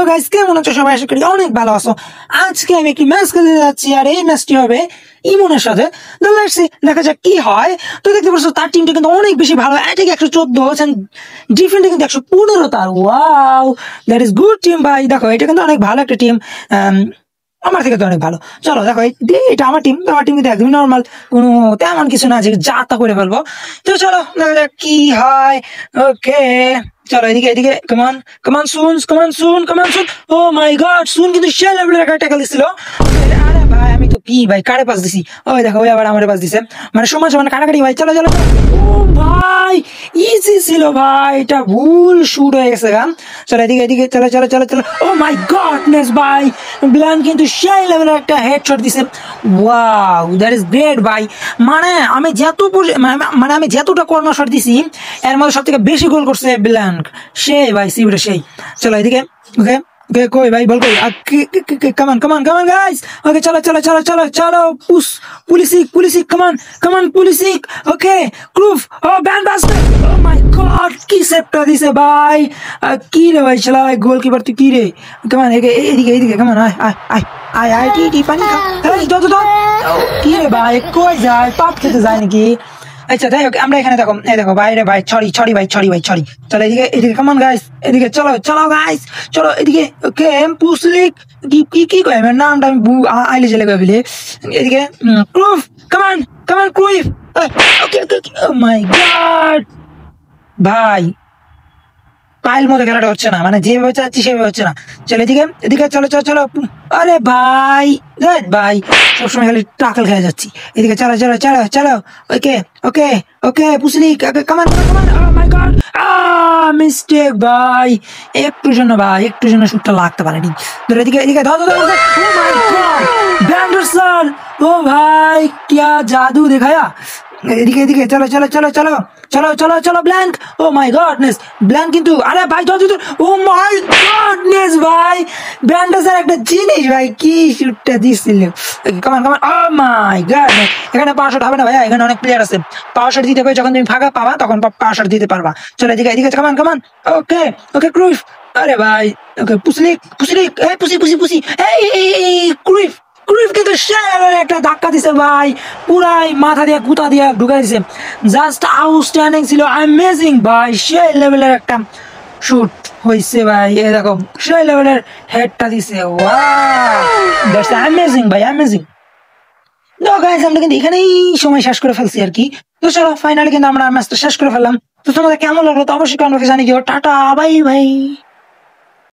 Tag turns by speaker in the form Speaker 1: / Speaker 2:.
Speaker 1: Hello guys, কেমন আছো সবাই? আশা করি অনেক ভালো আছো। আজকে আমি একটি ম্যাচ খেলতে যাচ্ছি, আর এই ম্যাচটি হবে ইমনের সাথে। দেখা যাক কি হয়। তো দেখতে পাচ্ছ তার টিমটা কিন্তু অনেক বেশি ভালো, অ্যাটাক 114 ডিফেন্ডে কিন্তু 115। তার wow, that is good team ভাই। দেখো এটা কিন্তু অনেক ভালো একটা টিম, আমার থেকে তো অনেক ভালো। চলো দেখো, এটা আমার টিম কিন্তু একদমই নর্মাল, কোনো তেমন কিছু না যে যা তা করে ফেলবো। তো চলো দেখা যাক কি হয়। ওকে চলো এদিকে এদিকে, কমান কমান শুন কমান শুন কমান শুন। ও মাই গড, শুন কিন্তু সেই লেভেলের একটা ট্যাকল দিছিল। আরে ভাই আমি তো কি ভাই কারে পাস দিছি। ওই দেখো ওই আবার আমারে পাস দিছে, মানে সমান সমান কাটাকাটি ভাই। চলো চলো। ও ভাই ইজি ছিল ভাই, এটা ভুল শুট হয়ে গেছে গান। চলো এদিকে এদিকে, চলো চলো চলো চলো। ও মাই গডনেস ভাই, ব্লান কিন্তু সেই লেভেলের একটা হেডশট দিছে। ওয়াও, দ্যাট ইজ গ্রেট ভাই। মানে আমি আমি যতটা কর্নার শট দিছি এর মধ্যে সব থেকে বেশি গোল করছে ব্ল্যাঙ্ক। সেই ভাই সিবিটা সেই। চলো এদিকে। ওকে ওকে, কই ভাই বল কই। কামান কামান কামান গাইস। ওকে চলো চলো চলো চলো চলো। পুলিসিক কামান কামান পুলিসিক। ওকে ক্রুফ। ও ব্যান্ড বাস্টার। ও মাই গড, কি সেভটা দিছে ভাই। কি রে ভাই শালা গোলকিপার তুই কি রে। কামান এদিকে এদিকে কামান। আয় আয় আয় আয় আয় টি পানি খা। এই দো কি রে ভাই, কই যায়? পাপ খেতে যায় নাকি? আচ্ছা যাই হোক, আমরা এখানে দেখো, এই দেখো বাইরে ভাই, ছড়ি ভাই ছড়ি ভাই ছড়ি। চলো এদিকে এদিকে, কামান গাইস এদিকে চলো চলো গাইস চলো এদিকে। ওকে পুসলিক কি কি কি কয় আমার নামটা আমি আইলে জেলে কয় ফেলে। এদিকে ক্রুফ, কামান কামান ক্রুইফ। ওকে ওকে ও মাই গড ভাই, পায়ের মতো খেলাটা হচ্ছে না, মানে যেভাবে চাচ্ছি সেভাবে হচ্ছে না। চলো এদিকে এদিকে, চলো চলো চলো। আরে ভাই ভাই সবসময় খালি টাকল খেলে যাচ্ছি। এদিকে চলো চলো চলো চলো। ওকে ওকে ওকে পুসলি কামান কামান। ও মাই গড, মিস্টেক ভাই। একটু জন্য শুটটা লাগতে পারেনি। ধরো এদিকে এদিকে, ধরো ধরো। ও মাই গড ব্যান্ডারসন, ও ভাই क्या जादू दिखाया। এদিকে এদিকে, চলো চলো চলো চলো চলো চলো চলো blank. Oh my goodness, blank কিন্তু আরে ভাই ও মাই গডনেস ভাই, ব্যান্ডাসের একটা জিনিস ভাই, কি শুটটা দিছিল। কামান কামান। ও মাই গডনেস, এখানে পাওয়ার শট হবে না ভাই, এখানে অনেক প্লেয়ার আছে। পাওয়ার শট দিতে হবে যখন তুমি ফাঁকা পাবা, তখন পাওয়ার শট দিতে পারবা। চলো এদিকে এদিকে, কামান কামান। ওকে ওকে ক্রুইফ। আরে ভাই ওকে পুসলিক পুসলিক, এই পুসি এই ক্রুইফ। ক্রুইফ কিন্তু একটা ধাক্কা দিছে ভাই, পুরাই মাথা দিয়ে গুতা দিয়ে ঢুকাই দিছে। জাস্ট আউটস্ট্যান্ডিং ছিল, অ্যামেজিং ভাই, সেই লেভেলের একটা শুট হয়েছে ভাই। এই দেখো সেই লেভেলের হেডটা দিছে। ওয়াও, দ্যাটস অ্যামেজিং ভাই, অ্যামেজিং। তো গাইস আমরা কিন্তু এখানেই সময় শেষ করে ফেলছি আর কি। তো চলো ফাইনালি কিন্তু আমরা ম্যাচটা শেষ করে ফেললাম। তো তোমাদের কেমন লাগলো তো অবশ্যই কমেন্ট বক্সে জানিয়ে দিও। Tata bye bye.